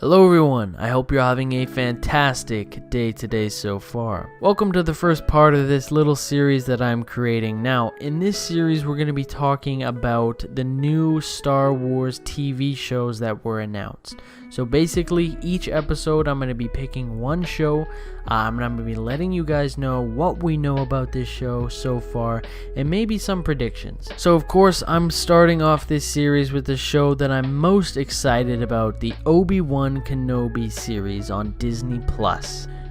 Hello everyone, I hope you're having a fantastic day today so far. Welcome to the first part of this little series that I'm creating. Now, in this series we're going to be talking about the new Star Wars TV shows that were announced. So basically, each episode I'm going to be picking one show, and I'm going to be letting you guys know what we know about this show so far, and maybe some predictions. So of course, I'm starting off this series with the show that I'm most excited about, the Obi-Wan Kenobi series on Disney+.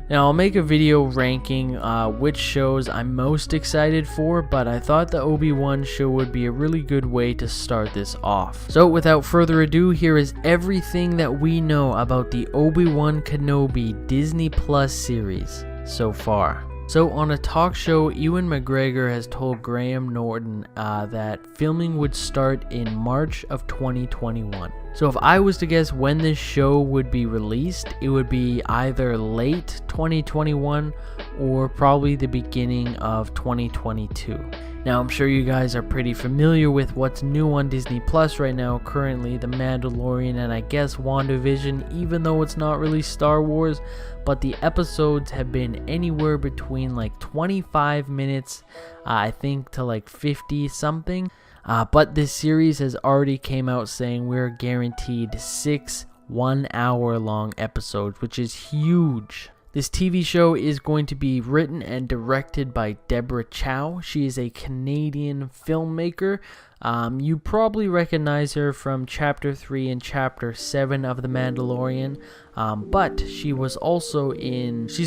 Now, I'll make a video ranking which shows I'm most excited for, but I thought the Obi-Wan show would be a really good way to start this off. So without further ado, here is everything that we know about the Obi-Wan Kenobi Disney Plus series so far. So on a talk show, Ewan McGregor has told Graham Norton that filming would start in March of 2021. So if I was to guess when this show would be released, it would be either late 2021 or probably the beginning of 2022. Now, I'm sure you guys are pretty familiar with what's new on Disney Plus right now, currently The Mandalorian and I guess WandaVision, even though it's not really Star Wars, but the episodes have been anywhere between like 25 minutes, I think, to like 50 something. But this series has already came out saying we're guaranteed 6 1-hour long episodes, which is huge. This TV show is going to be written and directed by Deborah Chow. She is a Canadian filmmaker. You probably recognize her from Chapter 3 and Chapter 7 of The Mandalorian. But she's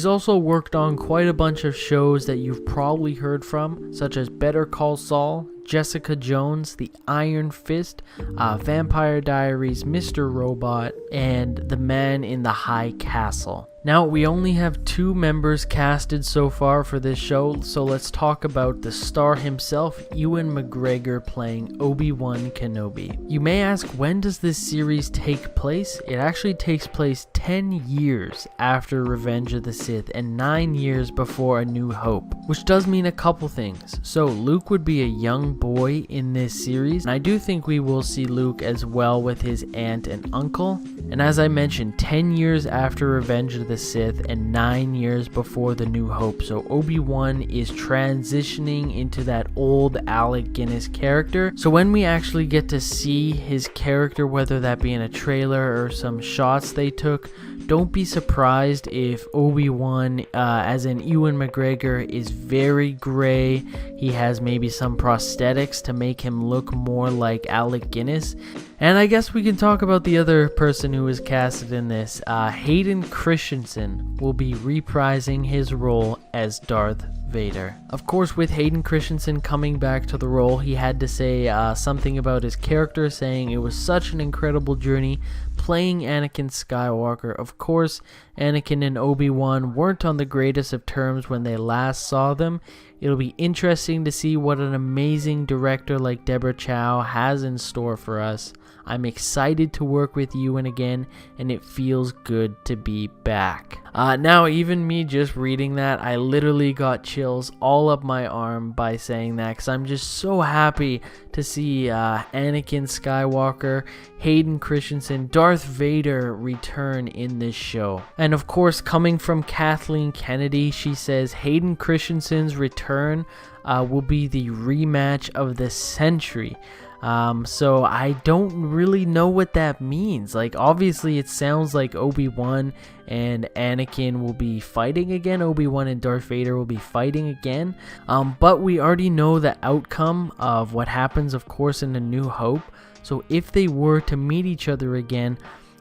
also worked on quite a bunch of shows that you've probably heard from, such as Better Call Saul, Jessica Jones, The Iron Fist, Vampire Diaries, Mr. Robot, and The Man in the High Castle. Now, we only have 2 members casted so far for this show, so let's talk about the star himself, Ewan McGregor playing Obi-Wan Kenobi. You may ask, when does this series take place? It actually takes place 10 years after Revenge of the Sith and 9 years before A New Hope, which does mean a couple things. So Luke would be a young boy in this series, and I do think we will see Luke as well with his aunt and uncle. And as I mentioned, 10 years after Revenge of the Sith and 9 years before The New Hope, so Obi-Wan is transitioning into that old Alec Guinness character. So when we actually get to see his character, whether that be in a trailer or some shots they took, don't be surprised if Obi-Wan, as in Ewan McGregor, is very gray. He has maybe some prosthetics to make him look more like Alec Guinness. And I guess we can talk about the other person who was casted in this. Hayden Christensen will be reprising his role as Darth Vader. Of course, with Hayden Christensen coming back to the role, he had to say something about his character, saying it was such an incredible journey playing Anakin Skywalker. Of course, Anakin and Obi-Wan weren't on the greatest of terms when they last saw them. It'll be interesting to see what an amazing director like Deborah Chow has in store for us. I'm excited to work with Ewan again, and it feels good to be back. Now, even me just reading that, I literally got chills all up my arm by saying that, because I'm just so happy to see Anakin Skywalker, Hayden Christensen, Darth Vader return in this show. And of course, coming from Kathleen Kennedy, she says Hayden Christensen's return will be the rematch of the century. So I don't really know what that means. Like, obviously it sounds like Obi-Wan and Anakin will be fighting again. Obi-Wan and Darth Vader will be fighting again. But we already know the outcome of what happens, of course, in A New Hope. So if they were to meet each other again,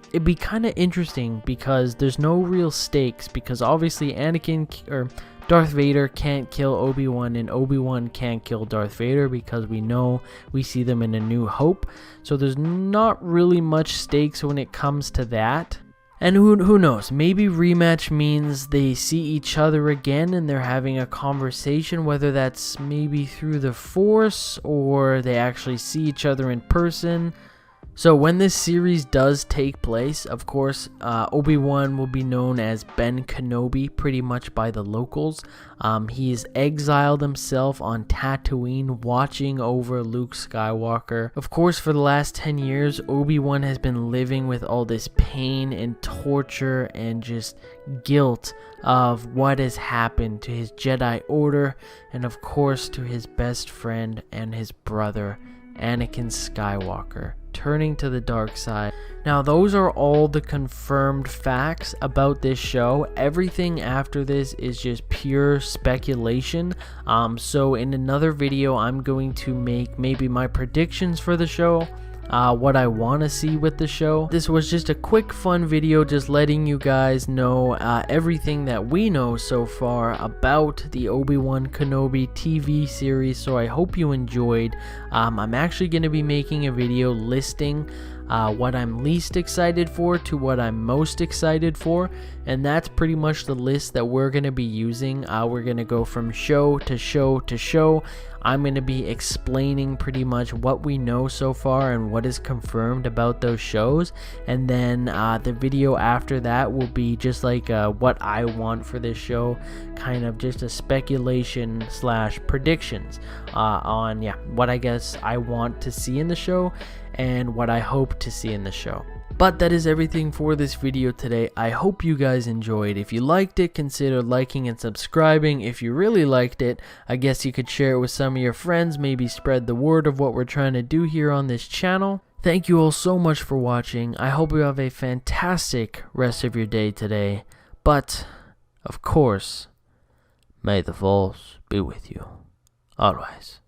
it'd be kind of interesting because there's no real stakes, because obviously Darth Vader can't kill Obi-Wan, and Obi-Wan can't kill Darth Vader because we see them in A New Hope. So there's not really much stakes when it comes to that. And who knows, maybe rematch means they see each other again and they're having a conversation, whether that's maybe through the Force or they actually see each other in person. So when this series does take place, of course, Obi-Wan will be known as Ben Kenobi pretty much by the locals. He's exiled himself on Tatooine, watching over Luke Skywalker. Of course, for the last 10 years, Obi-Wan has been living with all this pain and torture and just guilt of what has happened to his Jedi Order and of course to his best friend and his brother, Anakin Skywalker, turning to the dark side. Now, those are all the confirmed facts about this show. Everything after this is just pure speculation. So in another video, I'm going to make maybe my predictions for the show, what I want to see with the show. This was just a quick fun video just letting you guys know everything that we know so far about the Obi-Wan Kenobi TV series, so I hope you enjoyed. I'm actually going to be making a video listing what I'm least excited for to what I'm most excited for, and that's pretty much the list that we're going to be using. We're going to go from show to show to show. I'm going to be explaining pretty much what we know so far and what is confirmed about those shows, and then the video after that will be just like what I want for this show, kind of just a speculation slash predictions on what I guess I want to see in the show and what I hope to see in the show. But that is everything for this video today. I hope you guys enjoyed. If you liked it, consider liking and subscribing. If you really liked it, I guess you could share it with some of your friends, maybe spread the word of what we're trying to do here on this channel. Thank you all so much for watching. I hope you have a fantastic rest of your day today. But, of course, may the Force be with you always.